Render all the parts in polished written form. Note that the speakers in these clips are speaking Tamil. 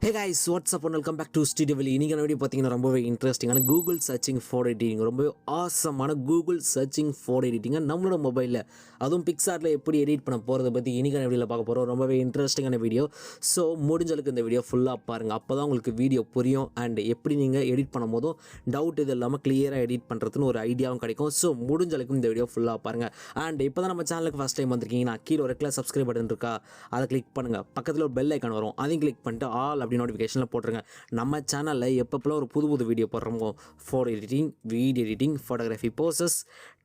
Hey guys, what's up and welcome back to Sri Divil. இன்னைக்கான வீடியோ பார்த்தீங்கன்னா ரொம்பவே இன்ட்ரெஸ்டிங்கான கூகுள் சர்ச்சிங் ஃபார் எடிட்டிங், ரொம்பவே ஆசமான கூகுள் சர்ச்சிங் ஃபார் எடிட்டிங்க நம்மளோட மொபைலில், அதுவும் பிக்சார்ட்டில் எப்படி எடிட் பண்ண போகிறத பற்றி இன்னைக்கான வீடியோவில் பார்க்க போகிறோம். ரொம்பவே இன்ட்ரெஸ்டிங்கான வீடியோ. ஸோ முடிஞ்சளவுக்கு இந்த வீடியோ ஃபுல்லாக பாருங்கள், அப்போ தான் உங்களுக்கு வீடியோ புரியும் அண்ட் எப்படி நீங்கள் எடிட் பண்ணும் போதும் டவுட் இது இல்லாமல் கிளியராக எடிட் பண்ணுறதுன்னு ஒரு ஐடியாவும் கிடைக்கும். ஸோ முடிஞ்சளவுக்கு இந்த வீடியோ ஃபுல்லாக பாருங்கள். அண்ட் இப்போ தான் நம்ம சேனலுக்கு ஃபஸ்ட் டைம் வந்திருக்கீங்கன்னா கீழே ஒரு ரெக்ல சப்ஸ்கிரைப் பட்டன் இருக்கா, அதை கிளிக் பண்ணுங்கள். பக்கத்தில் ஒரு பெல் ஐக்கான் வரும், அதையும் கிளிக் பண்ணிட்டு ஆல் நோட்டிஃபிகேஷனில் போட்டுருங்க. நம்ம சேனலில் எப்பப்பெல்லாம் ஒரு புது வீடியோ போடுறோமோ, photo editing, video editing, photography poses,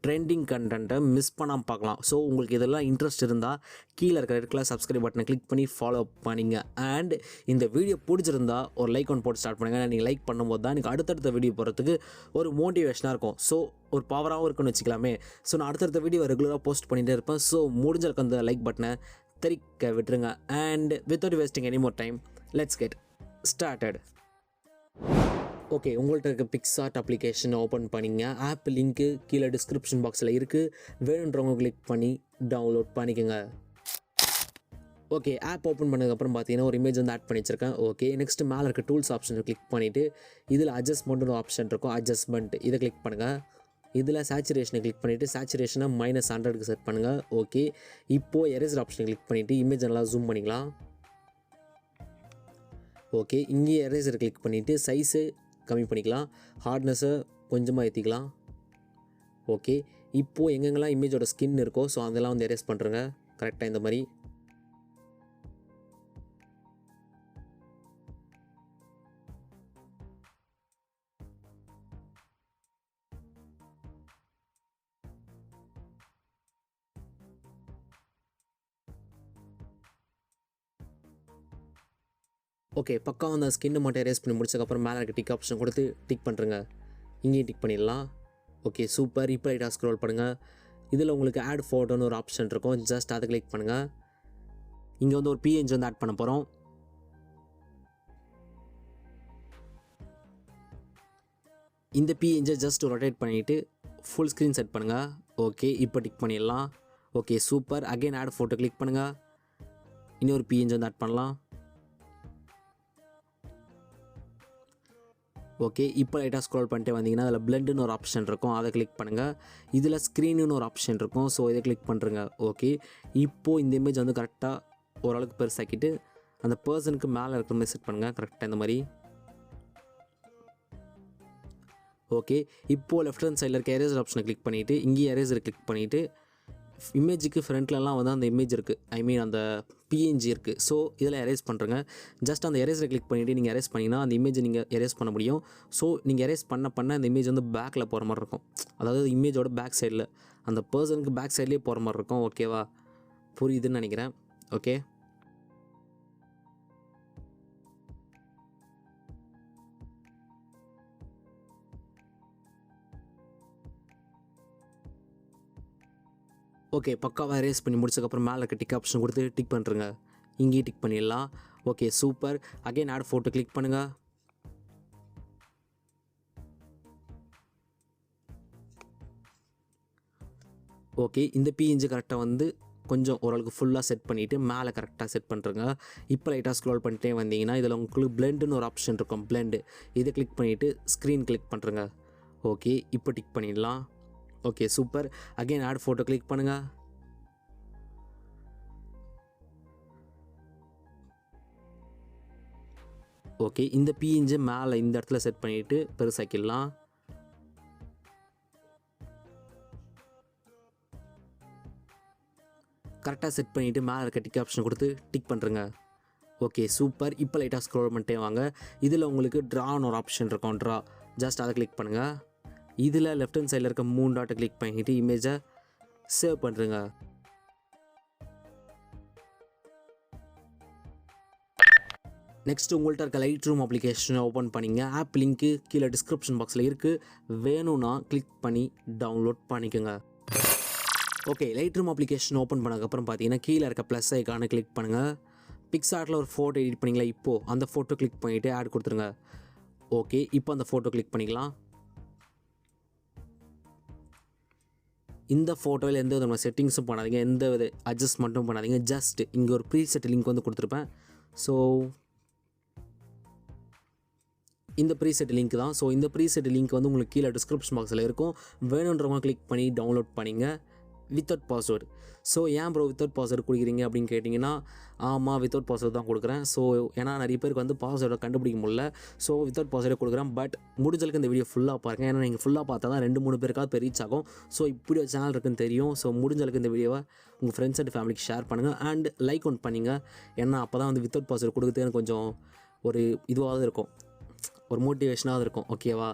trending கண்டென்ட்டை மிஸ் பண்ணாமல் பார்க்கலாம். ஸோ உங்களுக்கு இதெல்லாம் இன்ட்ரெஸ்ட் இருந்தால் கீழே இருக்கிற சப்ஸ்கிரைப் பட்டனை கிளிக் பண்ணி ஃபாலோ பண்ணிங்க. அண்ட் இந்த வீடியோ பிடிச்சிருந்தா ஒரு லைக் ஒன் போட்டு ஸ்டார்ட் பண்ணுங்கள். நீங்கள் லைக் பண்ணும்போது தான் எனக்கு அடுத்தடுத்த வீடியோ போகிறதுக்கு ஒரு மோட்டிவேஷனாக இருக்கும். ஸோ ஒரு பவராகவும் இருக்குன்னு வச்சுக்கலாமே. ஸோ நான் அடுத்தடுத்த வீடியோ ரெகுலராக போஸ்ட் பண்ணிகிட்டே இருப்பேன். ஸோ முடிஞ்சளவுக்கு அந்த லைக் பட்டனை தெரிக்க விட்டுருங்க. And without wasting any more time, let's get started. Okay, உங்கள்கிட்ட இருக்க PicsArt அப்ளிகேஷன் ஓப்பன் பண்ணிங்க. ஆப் லிங்க்கு கீழே டிஸ்கிரிப்ஷன் பாக்ஸில் இருக்குது, வேணுன்றவங்க கிளிக் பண்ணி டவுன்லோட் பண்ணிக்கோங்க. ஓகே, ஆப் ஓப்பன் பண்ணதுக்கப்புறம் பார்த்தீங்கன்னா ஒரு இமேஜ் வந்து ஆட் பண்ணி வச்சுருக்கேன். ஓகே, நெக்ஸ்ட்டு மேலே இருக்க டூல்ஸ் ஆப்ஷனை கிளிக் பண்ணிவிட்டு இதில் அட்ஜஸ்ட்மெண்ட்னு ஒரு ஆப்ஷன் இருக்கும், அட்ஜஸ்ட்மெண்ட் இதை கிளிக் பண்ணுங்கள். இதில் சேச்சுரேஷனை கிளிக் பண்ணிவிட்டு சேச்சுரேஷனை -100க்கு செட் பண்ணுங்கள். ஓகே, இப்போது எரேசர் ஆப்ஷனை கிளிக் பண்ணிவிட்டு இமேஜ் நல்லா ஜூம் பண்ணிக்கலாம். ஓகே, இங்கே எரேசர் கிளிக் பண்ணிவிட்டு சைஸு கம்மி பண்ணிக்கலாம், ஹார்ட்னஸை கொஞ்சமாக ஏற்றிக்கலாம். ஓகே, இப்போது எங்கெங்கெல்லாம் இமேஜோட ஸ்கின் இருக்கோ ஸோ அதெல்லாம் வந்து எரேஸ் பண்ணுறேங்க கரெக்டாக இந்த மாதிரி. ஓகே, பக்கம் அந்த ஸ்கின்னை மட்டும் எரேஸ் பண்ணி முடிச்சதுக்கப்புறம் மேலே இருக்க டிக் ஆப்ஷன் கொடுத்து டிக் பண்ணுறேங்க. இங்கேயும் டிக் பண்ணிடலாம். Okay super. இப்போ லைட்டாக ஸ்க்ரோல் பண்ணுங்கள். இதில் உங்களுக்கு ஆட் ஃபோட்டோன்னு ஒரு ஆப்ஷன் இருக்கும், ஜஸ்ட் அதை கிளிக் பண்ணுங்கள். இங்கே வந்து ஒரு PNG வந்து ஆட் பண்ண போகிறோம். இந்த PNG ஜஸ்ட் ரொட்டேட் பண்ணிவிட்டு ஃபுல் ஸ்க்ரீன் செட் பண்ணுங்கள். ஓகே, இப்போ டிக் பண்ணிடலாம். Okay super. Again add photo click பண்ணுங்கள். இன்னொரு PNG வந்து ஆட் பண்ணலாம். ஓகே, இப்போ லைட்டாக ஸ்க்ரோல் பண்ணிட்டு வந்தீங்கன்னா அதில் பிளெண்டுன்னு ஒரு ஆப்ஷன் இருக்கும், அதை கிளிக் பண்ணுங்கள். இதில் ஸ்க்ரீனுன்னு ஒரு ஆப்ஷன் இருக்கும், ஸோ இதை கிளிக் பண்ணுறங்க. ஓகே, இப்போது இந்த இமேஜ் வந்து கரெக்டாக ஓரளவுக்கு பெருசாக்கிட்டு அந்த பர்சனுக்கு மேலே இருக்கிற மாதிரி செட் பண்ணுங்கள் கரெக்டாக இந்த மாதிரி. ஓகே, இப்போது லெஃப்ட் ஹேண்ட் சைடில் இருக்க எரேசர் ஆப்ஷனை கிளிக் பண்ணிவிட்டு இங்கேயும் எரேசர் கிளிக் பண்ணிவிட்டு இமேஜுக்கு ஃப்ரண்ட்லலாம் வந்து அந்த இமேஜ் இருக்குது, ஐ மீன் அந்த PNG இருக்குது. ஸோ இதில் எரேஸ் பண்ணுறேங்க. ஜஸ்ட் அந்த எரேஸரை கிளிக் பண்ணிவிட்டு நீங்கள் எரேஸ் பண்ணிங்கன்னா அந்த இமேஜை நீங்கள் எரேஸ் பண்ண முடியும். ஸோ நீங்கள் எரேஸ் பண்ண அந்த இமேஜ் வந்து பேக்கில் போகிற மாதிரி இருக்கும், அதாவது இமேஜோட பேக் சைடில் அந்த பர்சனுக்கு பேக் சைட்லேயே போகிற மாதிரி இருக்கும். ஓகேவா, புரியுதுன்னு நினைக்கிறேன். ஓகே, ஓகே பக்காவாக எரேஸ் பண்ணி முடிச்சதுக்கப்புறம் மேலே இருக்க டிக் ஆப்ஷன் கொடுத்து டிக் பண்ணுறங்க. இங்கேயும் டிக் பண்ணிடலாம். Okay super. Again add photo click பண்ணுங்கள். ஓகே, இந்த PNG கரெக்டாக வந்து கொஞ்சம் ஓரளவுக்கு ஃபுல்லாக செட் பண்ணிவிட்டு மேலே கரெக்டாக செட் பண்ணுறங்க. இப்போ லைட்டாக ஸ்க்ரோல் பண்ணிட்டே வந்தீங்கன்னா இதில் உங்களுக்கு பிளெண்டுன்னு ஒரு ஆப்ஷன் இருக்கும், பிளெண்டு இதை கிளிக் பண்ணிவிட்டு ஸ்க்ரீன் கிளிக் பண்ணுறங்க. ஓகே, இப்போ டிக் பண்ணிடலாம். Okay super. Again add photo click பண்ணுங்கள். ஓகே, இந்த PNG மேலே இந்த இடத்துல செட் பண்ணிவிட்டு பெருசாக்கிடலாம். கரெக்டாக செட் பண்ணிவிட்டு மேலே இருக்க டிக் ஆப்ஷன் கொடுத்து டிக் பண்ணுறங்க. Okay super. இப்போ லைட்டாக ஸ்க்ரோல் பண்ணிட்டே வாங்க. இதில் உங்களுக்கு ட்ரான்னு ஒரு ஆப்ஷன் இருக்கும், ட்ரா ஜஸ்ட் அதை கிளிக் பண்ணுங்கள். இதில் லெஃப்ட் ஹேண்ட் சைடில் இருக்க 3 டாட்டை கிளிக் பண்ணிவிட்டு இமேஜை சேவ் பண்ணுறங்க. நெக்ஸ்ட் உங்கள்கிட்ட இருக்க Lightroom அப்ளிகேஷனை ஓப்பன் பண்ணிங்க. ஆப் லிங்க்கு கீழே டிஸ்கிரிப்ஷன் பாக்ஸில் இருக்குது, வேணும்னா கிளிக் பண்ணி டவுன்லோட் பண்ணிக்கோங்க. ஓகே, Lightroom அப்ளிகேஷன் ஓப்பன் பண்ணதுக்கப்புறம் பார்த்தீங்கன்னா கீழே இருக்க ப்ளஸ் ஐக்கானை கிளிக் பண்ணுங்கள். PicsArtல ஒரு ஃபோட்டோ எடிட் பண்ணிங்களா, இப்போது அந்த ஃபோட்டோ கிளிக் பண்ணிவிட்டு ஆட் கொடுத்துருங்க. ஓகே, இப்போ அந்த ஃபோட்டோ கிளிக் பண்ணிக்கலாம். இந்த ஃபோட்டோவில் எந்த விதமான செட்டிங்ஸும் பண்ணாதீங்க, எந்த வித அட்ஜஸ்ட்மெண்ட்டும் பண்ணாதீங்க. ஜஸ்ட் இங்கே ஒரு ப்ரீசெட் லிங்க் வந்து கொடுத்துருப்பேன். ஸோ இந்த ப்ரீசெட் லிங்க் தான். ஸோ இந்த ப்ரீசெட் லிங்க் வந்து உங்களுக்கு கீழே டிஸ்கிரிப்ஷன் பாக்ஸில் இருக்கும். வேணுன்றவங்க கிளிக் பண்ணி டவுன்லோட் பண்ணிங்க வித்தவுட் பாஸ்வேர்டு. ஸோ ஏன் ப்ரோ வித்தவுட் பாஸ்வேர்டு கொடுக்குறீங்க அப்படின்னு கேட்டிங்கன்னா, ஆமாம் வித்தவுட் பாஸ்வேர்டு தான் கொடுக்குறேன். ஸோ ஏன்னா நிறைய பேருக்கு வந்து பாஸ்வேர்டை கண்டுபிடிக்க முடியல. ஸோ வித்தவுட் பாஸ்வேர்டே கொடுக்குறேன். பட் முடிஞ்சளவுக்கு இந்த வீடியோ ஃபுல்லாக பாருங்கள். ஏன்னா நீங்கள் ஃபுல்லாக பார்த்தா தான் 2-3 பேருக்காவது போய் ரீச் ஆகும். ஸோ இப்படி ஒரு சேனல் இருக்குன்னு தெரியும். ஸோ முடிஞ்சளவுக்கு இந்த வீடியோவை உங்கள் ஃப்ரெண்ட்ஸ் அண்ட் ஃபேமிலிக்கு ஷேர் பண்ணுங்கள் அண்ட் லைக் ஒன் பண்ணிங்க. ஏன்னா அப்போ தான் வந்து வித்தவுட் பாஸ்வேர்டு கொடுக்குறதுக்கு கொஞ்சம் ஒரு இதுவாக இருக்கும், ஒரு மோட்டிவேஷனாக இருக்கும். ஓகேவா?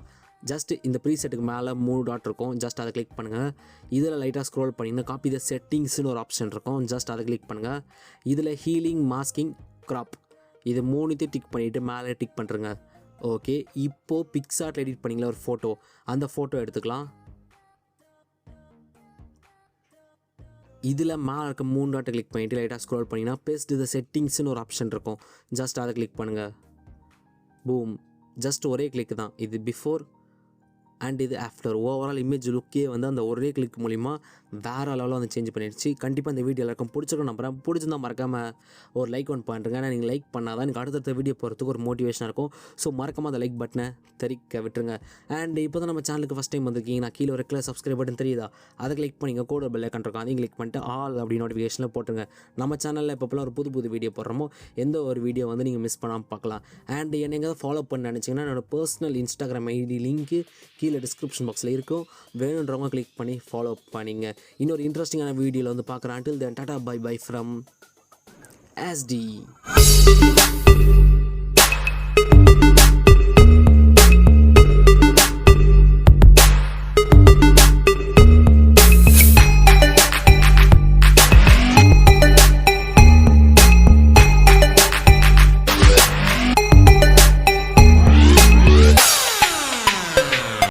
ஜஸ்ட் இந்த ப்ரீசெட்டுக்கு மேலே 3 டாட் இருக்கும். ஜஸ்ட் அதை கிளிக் பண்ணுங்கள். இதில் லைட்டாக ஸ்க்ரோல் பண்ணிங்கன்னா காப்பி த செட்டிங்ஸ்னு ஒரு ஆப்ஷன் இருக்கும். ஜஸ்ட் அதை கிளிக் பண்ணுங்கள். இதில் ஹீலிங், மாஸ்கிங், க்ராப் இது 3த்தையும் டிக் பண்ணிவிட்டு மேலே டிக் பண்ணுறங்க. ஓகே, இப்போது பிக்ஸார்ட் எடிட் பண்ணிங்களா ஒரு ஃபோட்டோ, அந்த ஃபோட்டோ எடுத்துக்கலாம். இதில் மேலே இருக்க 3 டாட்டை கிளிக் பண்ணிவிட்டு லைட்டாக ஸ்க்ரோல் பண்ணிங்கன்னா பேஸ்ட் த செட்டிங்ஸ்னு ஒரு ஆப்ஷன் இருக்கும். ஜஸ்ட் அதை கிளிக் பண்ணுங்கள். பூம், ஜஸ்ட் ஒரே கிளிக் தான். இது பிஃபோர் அண்ட் இது ஆஃப்டர். ஓவரால் இமேஜ் லுக்கே வந்து அந்த ஒரே கிளிக் மூலிமா வேறு லெவலில் வந்து சேஞ்ச் பண்ணிடுச்சு. கண்டிப்பாக இந்த வீடியோ எல்லாருக்கும் பிடிச்சிருக்கும் நம்புறேன். பிடிச்சிருந்தா மறக்காமல் ஒரு லைக் ஒன் பண்ணுறேங்க. ஏன்னா நீங்கள் லைக் பண்ணால் தான் எனக்கு அடுத்தடுத்த வீடியோ போகிறதுக்கு ஒரு மோட்டிவேஷனாக இருக்கும். ஸோ மறக்காமல் அந்த லைக் பட்டனை தெரிக்க விட்டுருங்க. அண்ட் இப்போ தான் நம்ம சேனலுக்கு ஃபஸ்ட் டைம் வந்திருக்கீங்க, நான் கீழே ஒரு கிளிக் சப்ஸ்கிரைப் பட்டன் தெரியுதா, அதை கிளிக் பண்ணிங்க. கூட பெல் ஐக்கான் இருக்கும், அதையும் கிளிக் பண்ணிட்டு ஆல் அப்படி நோட்டிஃபிகேஷனில் போட்டுருங்க. நம்ம சேனலில் எப்போலாம் ஒரு புது வீடியோ போடுறோமோ எந்த ஒரு வீடியோ வந்து நீங்கள் மிஸ் பண்ணாமல் பார்க்கலாம். அண்ட் என்னை எங்கே ஃபாலோ பண்ண நினச்சிங்கன்னா என்னோடய பர்சனல் இன்ஸ்டாகிராம் ஐடி லிங்க்கு கீழே டிஸ்கிரிப்ஷன் பாக்ஸில் இருக்கும். வேணுன்றவங்க கிளிக் பண்ணி ஃபாலோ பண்ணிங்க. இன்னொரு இன்ட்ரெஸ்டிங்கான வீடியோவில் வந்து பார்க்குறேன். until then tata bye bye from SD.